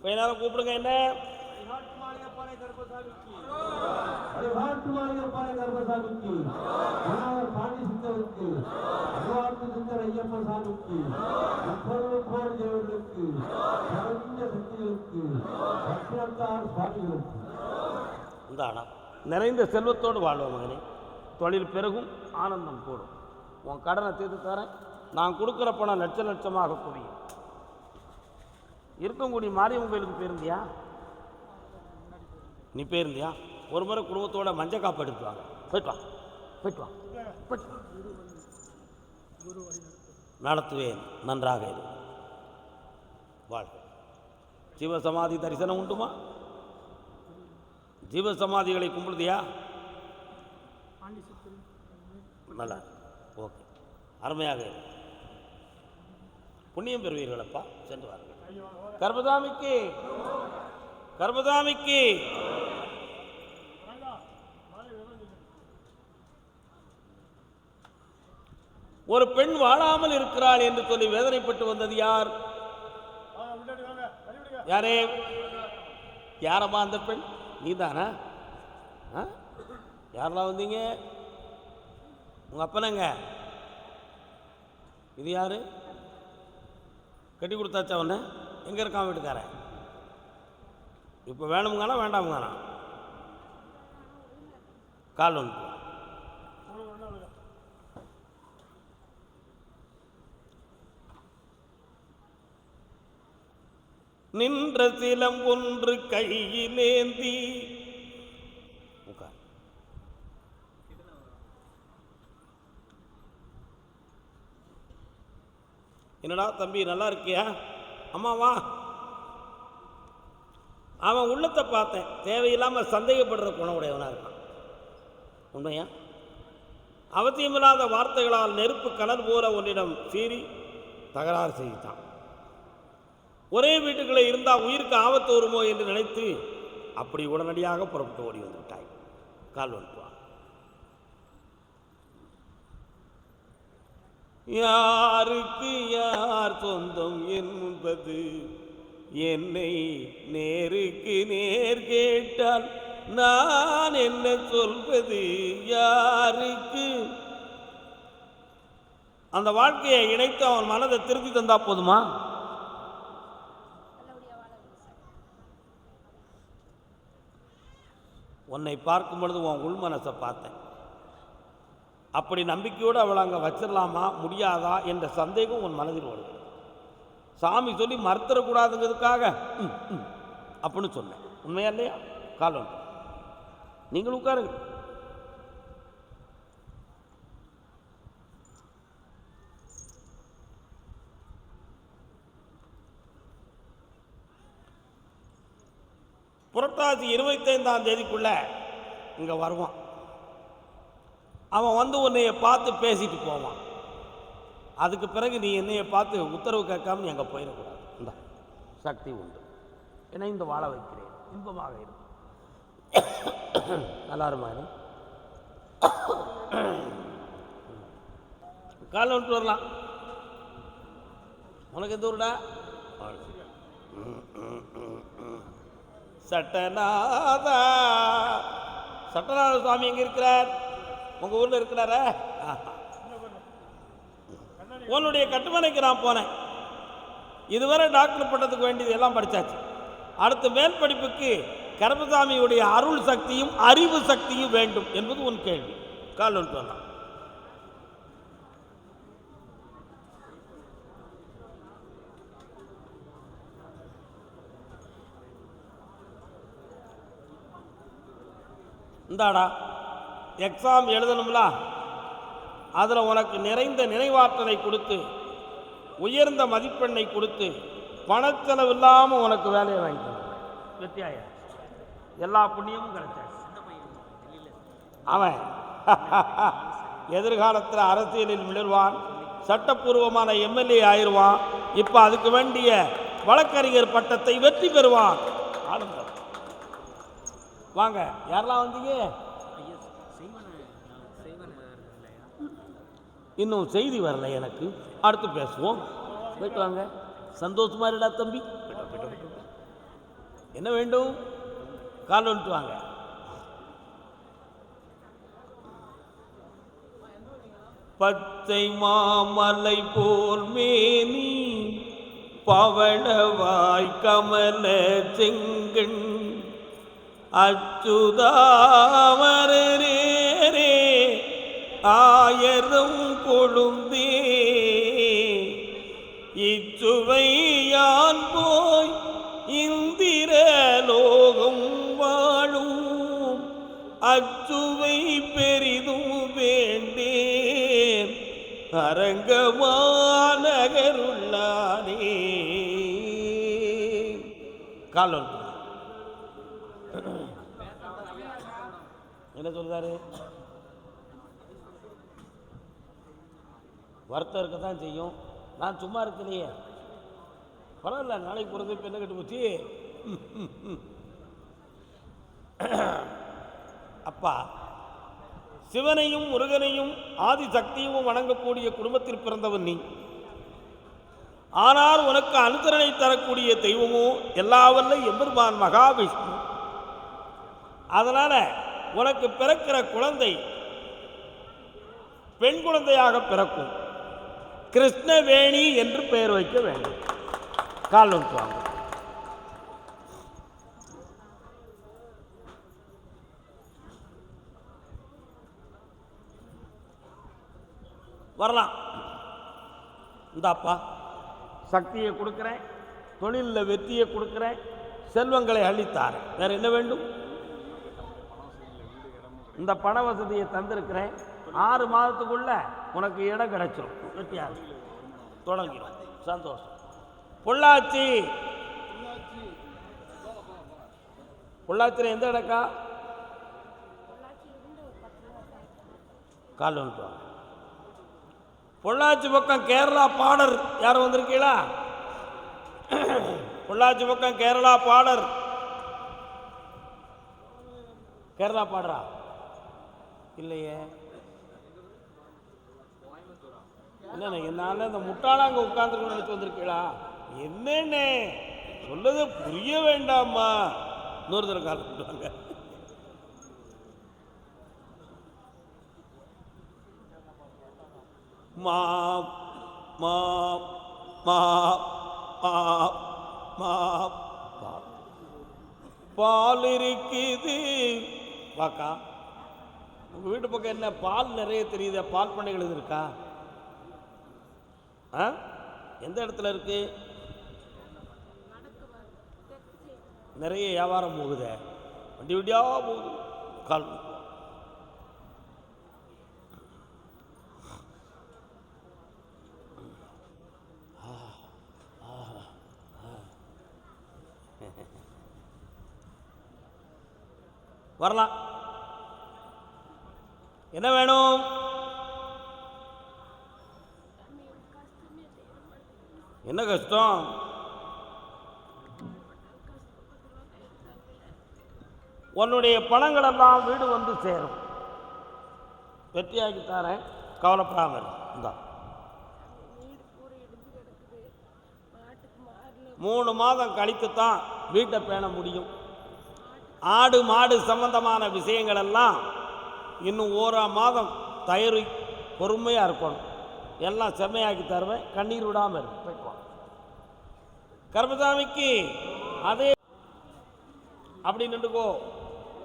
கொஞ்ச நேரம் கூப்பிடுங்க. என்ன இந்தாடா நிறைந்த செல்வத்தோடு வாழ்வோம் மகனே. தொழில் பெருகும், ஆனந்தம் கூடும். உன் கடனை தீர்த்து தரேன். நான் கொடுக்குற பணம் லட்ச லட்சமாக குவியும். இருக்கங்குடி மாரியம்மன் கோயிலுக்கு போயிருந்தியா? நீ போயிருந்தியா? ஒரு முறை குடும்பத்தோட மஞ்சள் காப்பு எடுத்துவாங்க. போயிட்டு வா, போயிட்டு வா, போயிட்டு வா. நடத்துவேன், நன்றாக இரு. வாழ்க. ஜீவசமாதி தரிசனம் உண்டுமா? ஜீவசமாதிகளை கும்பிடுதியா? நல்லா, ஓகே, அருமையாக இரு. புண்ணியம் பெறுவீர்களப்பா. சென்று வாருங்கள். கர்மதாமிக்கு, கர்மதாமிக்கு. ஒரு பெண் வாழாமல் இருக்கிறாள் என்று சொல்லி வேதனைப்பட்டு வந்தது யார்? யாரே? யாரம்மா அந்த பெண்? நீதானா? யாரெல்லாம் வந்தீங்க? உங்க அப்பனங்க? இது யாரு? கட்டி கொடுத்தாச்சா ஒன்று? எங்கே இருக்கான் வீட்டுக்காரன்? இப்போ வேணுமுங்கானா வேண்டாமுங்கானா? கால் ஒன்று நின்ற சிலம் ஒன்று கையிலேந்தி உட்கார். என்னடா தம்பி நல்லா இருக்கியா? அம்மாவா? அவன் உள்ளத்தை பார்த்தேன். தேவையில்லாமல் சந்தேகப்படுற குணமுடையவனாக இருக்கான். உண்மையா? அவசியமில்லாத வார்த்தைகளால் நெருப்பு கணல் போல உன்னிடம் சீறி தகராறு செய்தான். ஒரே வீட்டுக்குள்ளே இருந்தால் உயிருக்கு ஆபத்து வருமோ என்று நினைத்து அப்படி உடனடியாக புறப்பட்டு ஓடி வந்து விட்டாய். கால் வந்துவா. யாருக்கு யார் சொந்தம் என்பது என்னை நேருக்கு நேர் கேட்டால் நான் என்ன சொல்வது? யாருக்கு? அந்த வாழ்க்கையை இணைத்து அவன் மனதை திருத்தி தந்தா போதுமா? உன்னை பார்க்கும் பொழுது உன் உள் மனசை பார்த்தேன். அப்படி நம்பிக்கையோடு அவளை அங்கே வச்சிடலாமா முடியாதா என்ற சந்தேகம் உன் மனதில் வருது. சாமி சொல்லி மறுத்தரக்கூடாதுங்கிறதுக்காக அப்படின்னு சொன்னேன். உண்மையா இல்லையா? காலம் நீங்கள் உட்காருங்க. புரட்டாசி 25ஆம் தேதிக்குள்ள இங்கே வருவான். அவன் வந்து உன்னைய பார்த்து பேசிட்டு போவான். அதுக்கு பிறகு நீ என்னைய பார்த்து உத்தரவு கேட்காம நீ அங்கே போயிடக்கூடாது. இந்த சக்தி உண்டு. இணைந்து வாழ வைக்கிறேன். இன்பமாக இருக்கும். நல்லாருமாயிரும். காலை விட்டு வரலாம். உனக்கு எந்த ஊருடா? சட்டநாதா. சட்டநாத சுவாமி எங்கே இருக்கிறார்? உங்கள் ஊரில் இருக்கிறாரா? உன்னுடைய கட்டுமனைக்கு நான் போனேன். இதுவரை டாக்டர் பட்டத்துக்கு வேண்டியது எல்லாம் படித்தாச்சு. அடுத்த மேல் படிப்புக்கு கருப்பசாமியுடைய அருள் சக்தியும் அறிவு சக்தியும் வேண்டும் என்பது உன் கேள்வி. கால் ஒன்று வரலாம். இந்தாடா எக்ஸாம் எழுதணும்ல, அதில் உனக்கு நிறைந்த நினைவாற்றலை கொடுத்து உயர்ந்த மதிப்பெண்ணை கொடுத்து பணச்செலவு இல்லாமல் உனக்கு வேலையை வாங்கி தரேன். வெற்றியாய எல்லா புண்ணியமும் கிடைச்சாச்சு. அவன் எதிர்காலத்தில் அரசியலில் விழுவான். சட்டப்பூர்வமான எம்எல்ஏ ஆயிடுவான். இப்போ அதுக்கு வேண்டிய வழக்கறிஞர் பட்டத்தை வெற்றி பெறுவான். ஆனந்தம். வாங்க, யாரெல்லாம் வந்தீங்க? இன்னும் செய்தி வரல எனக்கு. அடுத்து பேசுவோம். போயிட்டு வாங்க. சந்தோஷமா இருடா தம்பி. என்ன வேண்டும்? கால் வந்துட்டு வாங்க. பச்சை மாமலை போல் மேனி பவளவாய் கமல செங்கண் அச்சுதாமரே ஆயிரம் கொழுந்தே இச்சுவை யான் போய் இந்திர லோகம் வாழும் அச்சுவை பெரிதும் வேண்டேன் அரங்கமாநகருள்ளானே. கால் என்ன சொல்றாரு? வருத்தம் இருக்க தான் செய்யும். நான் சும்மா இருக்கலையே, பரவாயில்ல, நாளைக்கு போகிறது இப்போ என்ன கட்டு போச்சு. அப்பா, சிவனையும் முருகனையும் ஆதி சக்தியும் வணங்கக்கூடிய குடும்பத்தில் பிறந்தவன் நீ. ஆனால் உனக்கு அனுசரணை தரக்கூடிய தெய்வமோ எல்லாவல்ல எம்பெருமான் மகாவிஷ்ணு. அதனால உனக்கு பிறக்கிற குழந்தை பெண் குழந்தையாக பிறக்கும். கிருஷ்ணவேணி என்று பெயர் வைக்க வேண்டும். கால் வந்துவாங்க. வரலாம். இந்தாப்பா, சக்தியை கொடுக்குறேன், தொழிலில் வெற்றியை கொடுக்குறேன், செல்வங்களை அள்ளித்தாரேன். வேற என்ன வேண்டும்? இந்த பண வசதியை தந்திருக்கிறேன். 6 மாதத்துக்குள்ள உனக்கு இடம் கிடைச்சிடும். வெற்றியாக தொடங்கிடும். சந்தோஷம். பொள்ளாச்சி, பொள்ளாச்சியில் எந்த இடக்கா? கால் வந்துட்டு. பொள்ளாச்சி பக்கம் கேரளா பாடர் யாரும் வந்திருக்கீங்களா? பொள்ளாச்சி பக்கம் கேரளா பாடர். கேரளா பாடரா? இல்லையே. என்ன என்னால இந்த முட்டாளாங்க உட்கார்ந்துருக்கணும்னு நினைச்சு வந்திருக்கீங்களா? என்னன்னு சொல்லது புரிய வேண்டாமா? இன்னொரு தடவை கால் பண்ணுவாங்க. மா மா மா மா பால் இருக்குது. வாக்கா, உங்க வீட்டு பக்கம் என்ன பால் நிறைய தெரியுது? பால் பண்ணைகள் இருக்கா? எந்த இடத்துல இருக்கு? நிறைய வியாபாரம் போகுது, வண்டி வண்டியா போகுது. கால் வரலாம். என்ன வேணும்? என்ன கஷ்டம்? உன்னுடைய பணங்கள் எல்லாம் வீடு வந்து சேரும். வெற்றியாக்கி தரேன், கவலைப்படாமல். இந்தா 3 மாதம் கழித்து தான் வீட்டை பேண முடியும். ஆடு மாடு சம்பந்தமான விஷயங்கள் எல்லாம் இன்னும் 1 மாதம் தயாரி பொறுமையாக இருக்கணும். எல்லாம் செம்மையாக்கி தருவேன். கண்ணீர் விடாமல் இருக்கும். கர்மசாமிக்கு அதே அப்படி நின்றுக்கோ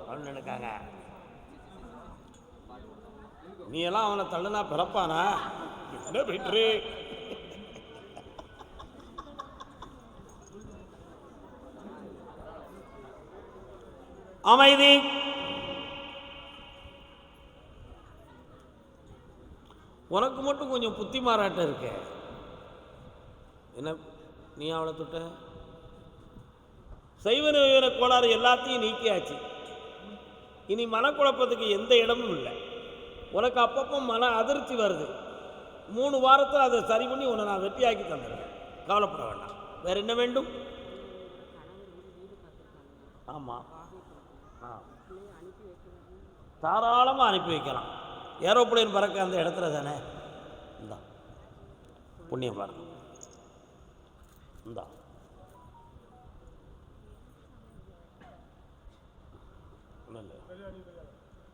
அப்படின்னு நினைக்காங்க. நீ எல்லாம் அவனை தள்ளுனா பிறப்பானா? என்ன பெற்று அமைதி. உனக்கு மட்டும் கொஞ்சம் புத்தி மாறாட்டம் இருக்கு. என்ன நீ அவளை தொட்ட? சைவன கோளாறு எல்லாத்தையும் நீக்கியாச்சு. இனி மனக்குழப்பத்துக்கு எந்த இடமும் இல்லை. உனக்கு அப்பப்போ மன அதிர்ச்சி வருது. 3 வாரத்தில் அதை சரி பண்ணி உன்னை நான் வெற்றியாக்கி தந்துடுறேன். கவலைப்பட வேண்டாம். வேற என்ன வேண்டும்? ஆமாம், தாராளமாக அனுப்பி வைக்கலாம். ஏரோப்ளேன் பறக்க அந்த இடத்துல தானே. இந்தா புண்ணியம் பாருங்க. இந்தா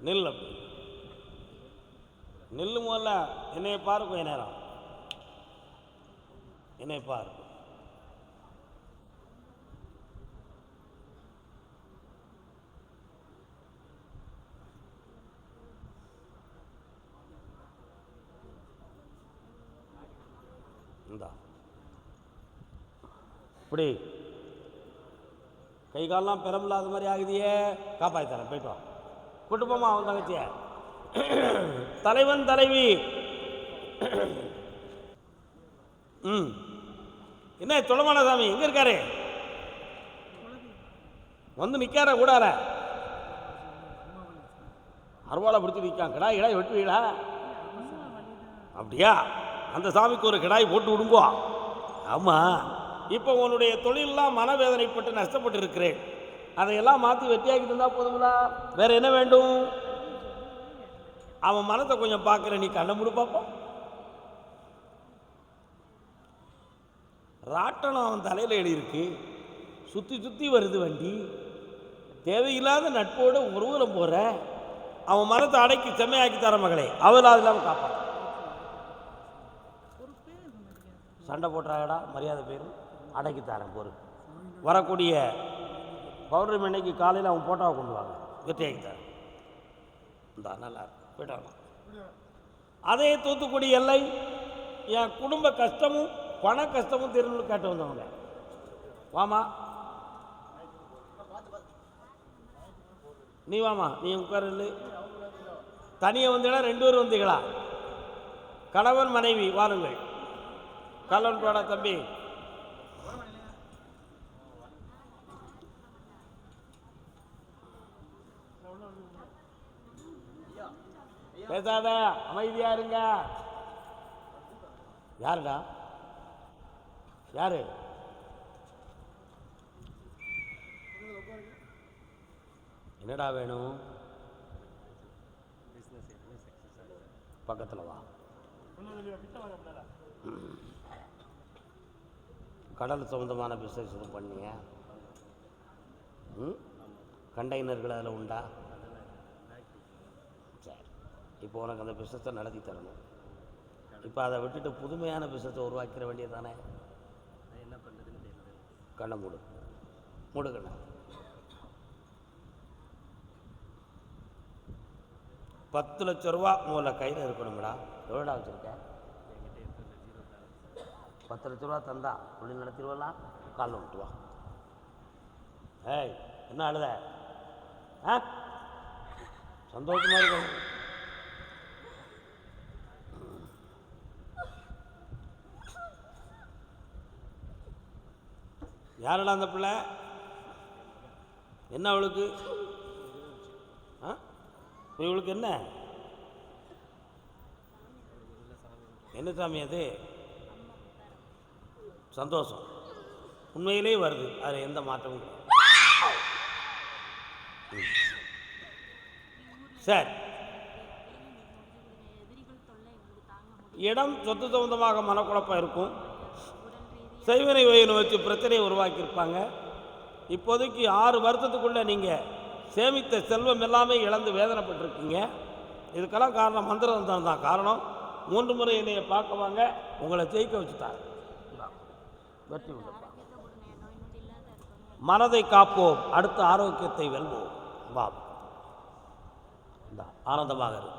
நில் அப்படி நில்லு. முதல்ல என்னைய பாரு, கொஞ்ச நேரம் என்னைய பாரு. இந்தா இப்படி கை காலெலாம் பெறமில்லாத மாதிரி ஆகுதியே, காப்பாற்றி தரேன், போயிட்டு வா. கூட்டு போமா அவன் தங்கச்சிய. தலைவன் தலைவி. என்ன துளமான சாமி எங்க இருக்காரு? வந்து நிற்கார கூடார. அருவாளை பிடிச்சி நிற்கான். கிடாய் கிடாய் வெட்டுவீங்களா? அப்படியா? அந்த சாமிக்கு ஒரு கிடாய் போட்டு விடுங்கோ. ஆமாம், இப்போ உன்னுடைய தொழிலெலாம் மனவேதனைப்பட்டு நஷ்டப்பட்டு இருக்கிறேன். அதையெல்லாம் மாற்றி வெட்டியாக்கி தந்தால் போதுங்களா? வேற என்ன வேண்டும்? அவன் மனத்தை கொஞ்சம் பார்க்குற, நீ கண்ணை மூடு பார்ப்போம். ராட்டணம் அவன் தலையில் எழுதியிருக்கு, சுற்றி சுற்றி வருது வண்டி. தேவையில்லாத நட்போடு ஊர்வலம் போகிற, அவன் மனத்தை அடக்கி செம்மையாக்கி தர மகளே, அவள் அது இல்லாமல் காப்பான். சண்டை போட்டுறாங்கடா, மரியாதை பேர் அடக்கி தரேன் பொருள். வரக்கூடிய பௌர்ணமி அன்னைக்கு காலையில் அவன் போட்டாவை கொண்டு வாங்க, வெற்றியாக்கி தரேன். இந்தா நல்லா இருக்கு, போயிட்டாங்க. அதே தூத்துக்குடி எல்லை. என் குடும்ப கஷ்டமும் பண கஷ்டமும் திருநூல் கேட்டு வந்தவங்க. வாமா, நீ வாமா, நீ உட்காரு. தனியாக வந்தீங்களா ரெண்டு பேரும் வந்தீங்களா? கணவன் மனைவி வாருங்கள். கலவன் போடா தம்பி. பேசாத, அமைதியா இருங்க. யாருடா? யாரு? என்னடா வேணும்? பக்கத்தில் வா. கடல் சம்பந்தமான பிஸ்னஸ் எதுவும் பண்ணிய? கண்டெய்னர்கள் அதில் உண்டா? சரி, இப்போ உனக்கு அந்த பிஸ்னஸை நடத்தி தரணும். இப்போ அதை விட்டுட்டு புதுமையான பிஸ்னஸை உருவாக்கிற வேண்டியது தானே? என்ன பண்ணுறதுன்னு தெரியல. கண்ணை மூடு, மூடு கண்ணை. 10 லட்ச ரூபா முதல்ல கையில் இருக்கணும்டா. எவ்வளோடா வச்சுருக்க? 10 லட்ச ரூபா தந்தா தொழில் நடத்திடுவலாம். காலில் விட்டு வா. ஏய், என்ன அழுத? சந்தோஷமா இருக்கும். யாரடா அந்த பிள்ளை? என்ன அவளுக்கு? இவளுக்கு என்ன என்ன சாமி அது? சந்தோஷம் உண்மையிலே வருது, அதில் எந்த மாற்றமும் கிடையாது. சரி, இடம் சொத்து சம்பந்தமாக மனக்குழப்பம் இருக்கும். செய்வினை வயனை வச்சு பிரச்சனையை உருவாக்கியிருப்பாங்க. இப்போதைக்கு 6 வருஷத்துக்குள்ளே நீங்கள் சேமித்த செல்வம் எல்லாமே இழந்து வேதனைப்பட்டிருக்கீங்க. இதுக்கெல்லாம் காரணம் மந்திரம் தான் காரணம். 3 முறை என்னையை பார்க்க வாங்க, உங்களை ஜெயிக்க வச்சுட்டாங்க. வெற்றி உண்டு. மனதை காப்போம், அடுத்த ஆரோக்கியத்தை வெல்வோம். வா, ஆனந்தமாக இருக்கு.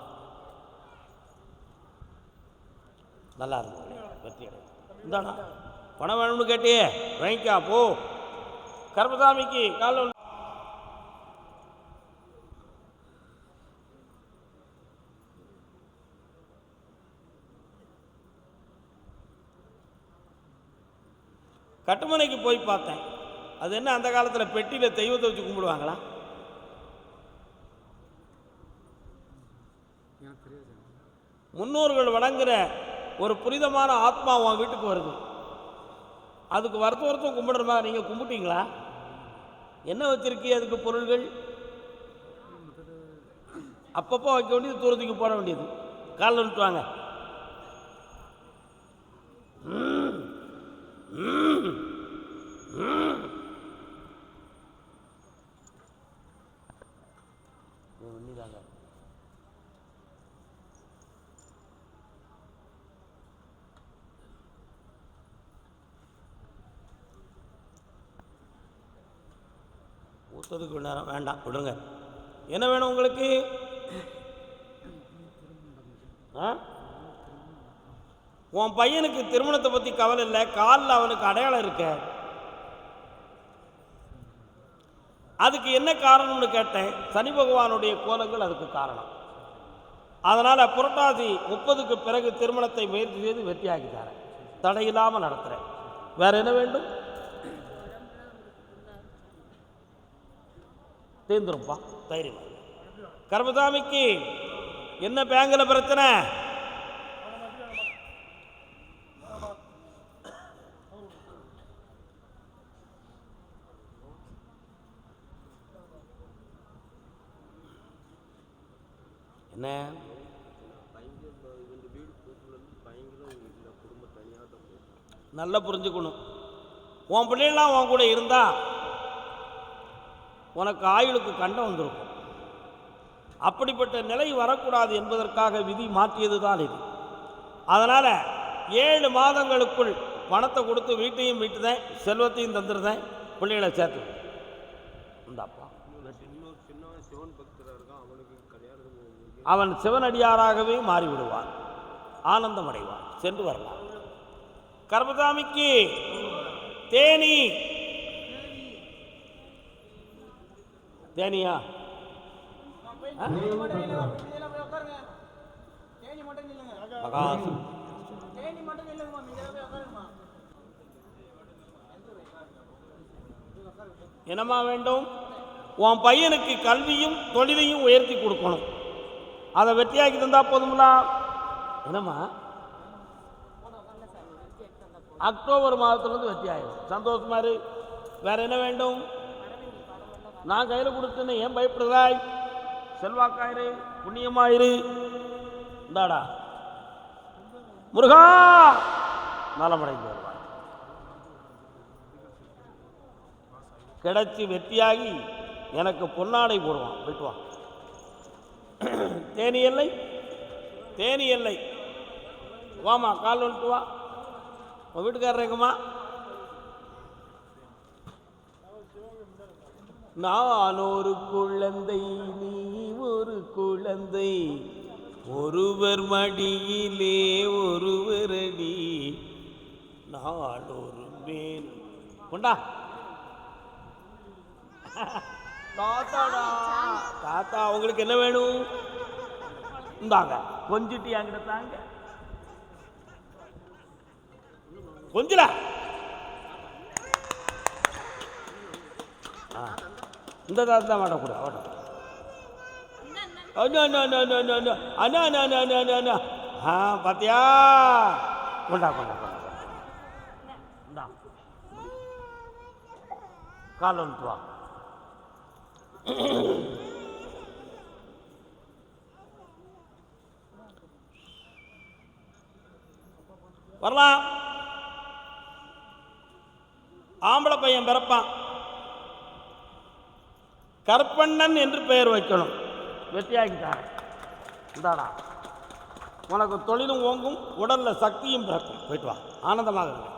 நல்லா இருந்தது, வெற்றி அடை. இந்தாண்ணா பணம் வேணும்னு கேட்டியே, வாங்கிக்கா போ. கருப்பசாமிக்கு கால கட்டுமனைக்கு போய் பார்த்தேன். அது என்ன, அந்த காலத்தில் பெட்டியில் தெய்வத்தை வச்சு கும்பிடுவாங்களா? முன்னோர்கள் வணங்குற ஒரு புனிதமான ஆத்மா உன் வீட்டுக்கு வருது. அதுக்கு வருத்தம் கும்பிடுற மாதிரி நீங்கள் கும்பிட்டீங்களா? என்ன வச்சிருக்கீங்க அதுக்கு பொருள்கள்? அப்பப்போ வைக்க வேண்டியது, தூரத்துக்கு போட வேண்டியது. காலில் விட்டுவாங்க. ஊற்றுறதுக்கு நேரம் வேண்டாம், விடுங்க. என்ன வேணும் உங்களுக்கு? உன் பையனுக்கு திருமணத்தை பற்றி கவலை இல்லை, காலில் அவனுக்கு அடையாளம் இருக்க. அதுக்கு என்ன காரணம்னு கேட்டேன். சனி பகவானுடைய கோலங்கள் அதுக்கு காரணம். அதனால் புரட்டாசி 30க்கு பிறகு திருமணத்தை முயற்சி செய்து வெற்றியாக்கித்தாரேன், தடையில்லாமல் நடத்துகிறேன். வேற என்ன வேண்டும்? தீர்ந்துருப்பா, தைரியம். கர்மசாமிக்கு என்ன பேங்கில் பிரச்சனை? என்ன? நல்லா புரிஞ்சுக்கணும். உன் பிள்ளைலாம் உன் கூட இருந்தா உனக்கு ஆயுளுக்கு கண்டம் வந்திருக்கும். அப்படிப்பட்ட நிலை வரக்கூடாது என்பதற்காக விதி மாற்றியது தான் இது. அதனால் 7 மாதங்களுக்குள் பணத்தை கொடுத்து வீட்டையும் மீட்டுதேன், செல்வத்தையும் தந்துருந்தேன், பிள்ளைகளை சேர்த்து இந்தாப்பா. அவன் சிவனடியாராகவே மாறிவிடுவான், ஆனந்தம் அடைவான், சென்று வரலாம். கர்மசாமிக்கு தேனி. தேனியா? என்னமா வேண்டும்? உன் பையனுக்கு கல்வியும் தொழிலையும் உயர்த்தி கொடுக்கணும். அதை வெற்றியாக்கி தந்தா போதுங்களா? என்னம்மா? அக்டோபர் மாதத்துலேருந்து வெற்றி ஆயிடும். சந்தோஷமா இரு. வேற என்ன வேண்டும்? நான் கையில் கொடுத்தேன்னு ஏன் பயப்படுறாய்? செல்வாக்காயிரு, புண்ணியமாயிரு. இந்தாடா முருகா, நலமடைந்து வருவார். கிடைச்சி வெற்றியாகி எனக்கு பொன்னாடை போடுவான். போயிட்டு வா. தேனி எல்லை, தேனி எல்லை. வாமா, கால் வந்துட்டு வா. உன் வீட்டுக்காரருக்குமா? நான் ஒரு குழந்தை, நீ ஒரு குழந்தை, ஒருவர் மடியிலே ஒருவர் அடி, நான் ஒரு மேல் கொண்டா. தாத்தாடா, தாத்தா உங்களுக்கு என்ன வேணும்? இந்தாங்க, கொஞ்சிட்டு என்கிட்ட தாங்க. கொஞ்சலா இந்த தாத்தா மாட்டக்கூட ஓட்ட. பாத்தியா? கொண்டா கொண்டா கொண்டா. கால் வந்துட்டு வா. வரலாம். ஆம்பளை பையன் பிறப்பான், கற்பண்ணன் என்று பெயர் வைக்கணும். வெற்றியாக்கிட்டாங்க. இந்தாடா, உனக்கு தொழிலும் ஓங்கும், உடல்ல சக்தியும் பிறக்கும். போயிட்டு வா, ஆனந்தமாக இருக்கு.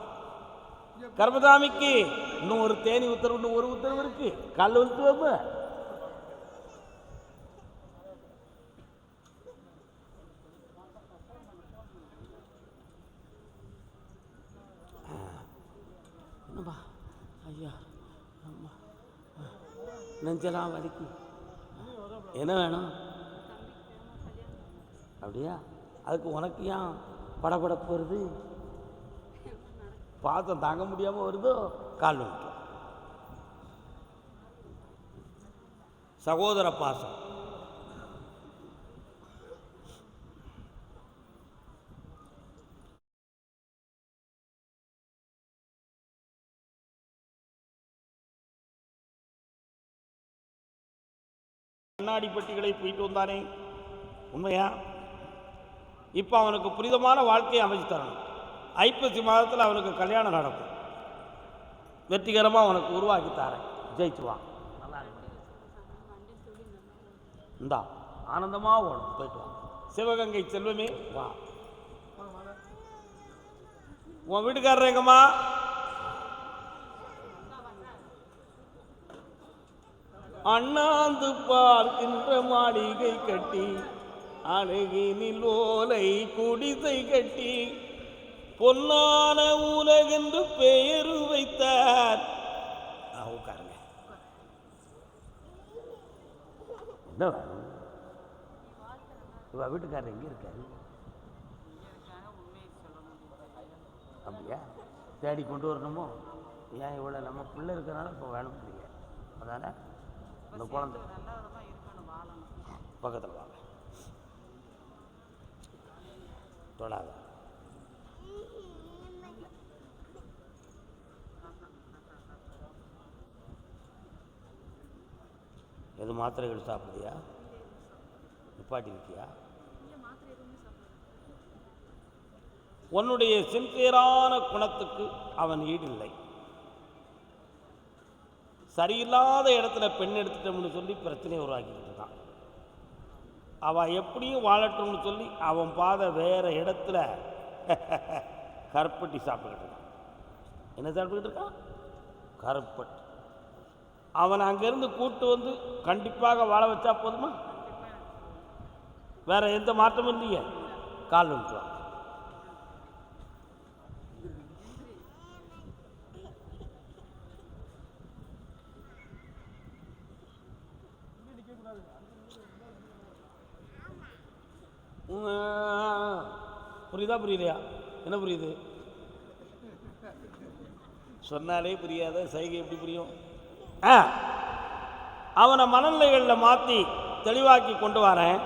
கர்மசாமிக்கு இன்னும் ஒரு தேனி உத்தரவு, இன்னும் ஒரு உத்தரவு இருக்கு. கல் வந்து வைப்பு. என்னப்பா ஐயா, அம்மா நெஞ்செல்லாம் வலிக்கு. என்ன வேணும்? அப்படியா? அதுக்கு உனக்கு ஏன் படபடப்பு வருது? பாசம் தாங்க முடியாமல் வருதோ? கால் வந்துட்டு. சகோதர பாசம். கண்ணாடி பெட்டிகளை போயிட்டு வந்தானே, உண்மையா? இப்போ அவனுக்கு புனிதமான வாழ்க்கையை அமைச்சு தரணும். ஐப்பசி மாதத்தில் அவனுக்கு கல்யாணம் நடக்கும். வெற்றிகரமாக அவனுக்கு உருவாக்கி தரேன். ஜெயிச்சுவான். நல்லா இருக்கும். இந்தா, ஆனந்தமாக ஓடும். போயிட்டு வா. சிவகங்கை செல்வமே வா. உன் வீட்டுக்காரர் எங்கம்மா? அண்ணாந்து பார்க்கின்ற மாளிகை கட்டி அழகினில் ஓலை குடிசை கட்டி பொன்னான உலகென்று பெயரு வைத்தார். உட்காருங்க. என்ன இவ வீட்டுக்காரர் எங்கே இருக்காரு? அப்படியா? தேடி கொண்டு வரணுமோ? ஏன் இவ்வளோ நம்ம பிள்ளை இருக்கிறனால இப்போ வேணும் இல்லையா? அதானே இந்த குழந்தை பக்கத்தில் வாங்க, தொடாத. எது மாத்திரைகள் சாப்பிடுதியா? நிப்பாட்டி இருக்கியா? உன்னுடைய சின்சியரான குணத்துக்கு அவன் ஈடில்லை. சரியில்லாத இடத்துல பெண் எடுத்துட்டோம்னு சொல்லி பிரச்சனையை உருவாக்கிக்கிட்டு இருக்கான். அவன் எப்படியும் வாழட்டும்னு சொல்லி அவன் பாதை வேற இடத்துல கருப்பட்டி சாப்பிட்டுக்கிட்டு இருக்கான். என்ன சாப்பிட்டுக்கிட்டு இருக்கான்? கருப்பட்டி. அவனை அங்கேருந்து கூட்டு வந்து கண்டிப்பாக வாழ வச்சா போதுமா? வேற எந்த மாற்றமும் இல்லையே. கால் வந்துடுவான். புரியுதா புரியலையா? என்ன புரியுது? சொன்னாலே புரியாத சைகை எப்படி புரியும்? அவனை மனநிலைகளில் மாற்றி தெளிவாக்கி கொண்டு வரேன்.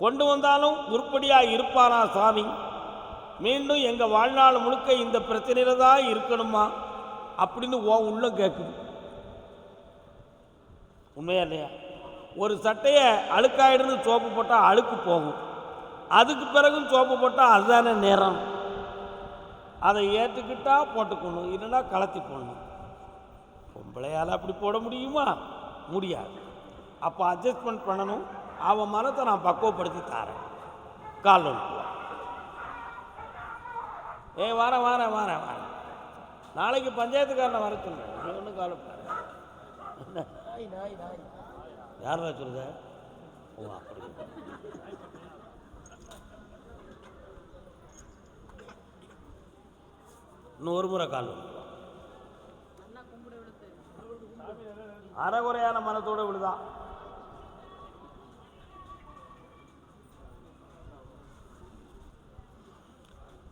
கொண்டு வந்தாலும் உருப்படியாக இருப்பானா சாமி? மீண்டும் எங்கள் வாழ்நாள் முழுக்க இந்த பிரச்சனையில தான் இருக்கணுமா அப்படின்னு உள்ள கேட்குது. உண்மையா இல்லையா? ஒரு சட்டையை அழுக்காயிருந்து சோப்பு போட்டால் அழுக்கு போகும், அதுக்கு பிறகும் சோப்பு போட்டால் அதுதானே நேரம். அதை ஏற்றுக்கிட்டா போட்டுக்கணும், இல்லைன்னா கலத்தி போடணும். பொம்பளையால் அப்படி போட முடியுமா? முடியாது. அப்போ அட்ஜஸ்ட்மெண்ட் பண்ணணும். அவன் மனத்தை நான் பக்குவப்படுத்தி தரேன். கால் ஒன்று வாரேன் வாரேன் வாரேன் வாரேன். நாளைக்கு பஞ்சாயத்துக்காரனை வர சொல்கிறேன். நீ ஒன்றும் காலப்படாது. யாரா சொல்லுத? ஓ அப்படி. இன்னும் ஒரு முறை கால் ஒன்று. அறகுறையான மனத்தோடு விழுதான்.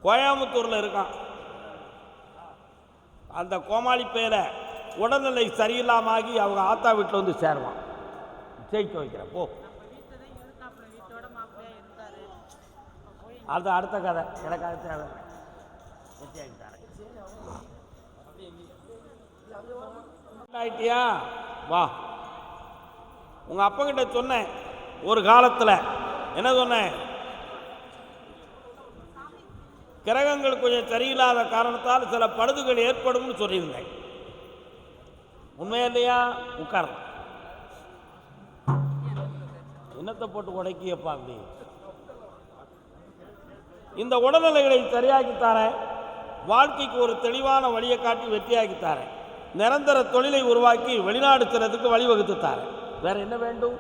கோயம்புத்தூரில் இருக்கான். அந்த கோமாளி பேரை உடல்நிலை சரியில்லாமகி அவங்க ஆத்தா வீட்டில் வந்து சேருவான். ஜெயிக்க வைக்கிறேன் போ. அது அடுத்த கதை. எனக்கு அது தேவை. ஆயிட்டியா? வா. உங்கள் அப்பங்கிட்ட சொன்னேன் ஒரு காலத்தில். என்ன சொன்னேன்? கிரகங்கள் கொஞ்சம் சரியில்லாத காரணத்தால் சில பழுதுகள் ஏற்படும் சொல்லியிருந்தேன். உண்மையா இல்லையா? உட்காரலாம். என்னத்தை போட்டு உடைக்கியப்பா அப்படி? இந்த உடல்நிலைகளை சரியாக்கித்தாரேன். வாழ்க்கைக்கு ஒரு தெளிவான வழியை காட்டி வெற்றியாக்கித்தாரேன். நிரந்தர தொழிலை உருவாக்கி வெளிநாடு செல்றதுக்கு வழிவகுத்துத்தாரேன். வேற என்ன வேண்டும்?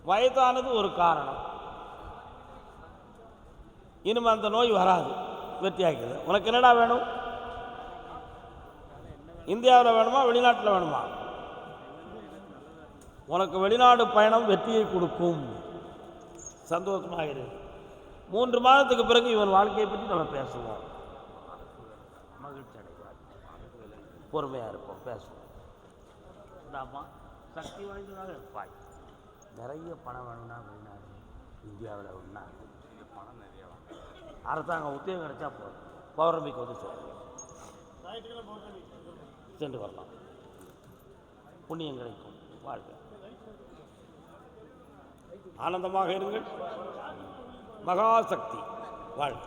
வயதானது ஒரு காரணம். இனிமே அந்த நோய் வராது. வெற்றியாக்குது. உனக்கு என்னடா வேணும்? இந்தியாவில் வேணுமா வெளிநாட்டில் வேணுமா? உனக்கு வெளிநாடு பயணம் வெற்றியை கொடுக்கும். சந்தோஷமாக இருக்கு. 3 மாதத்துக்கு பிறகு இவன் வாழ்க்கையை பற்றி நம்ம பேசுவோம். மகிழ்ச்சி அடைவார். பொறுமையாக இருப்போம், பேசுவோம். இந்தாம்மா சக்தி வாய்ந்ததாக இருப்பாய். நிறைய பணம் வேணும்னா வெளிநாடு, இந்தியாவில் ஒன்றா பணம் நிறைய அரசாங்க உத்தியோகம் கிடைச்சா போதும். பௌர்ணமிக்கு வந்து சொல்லுங்கள், சென்று வரலாம். புண்ணியம் கிடைக்கும். வாழ்க. ஆனந்தமாக இருங்கள். மகாசக்தி வாழ்க.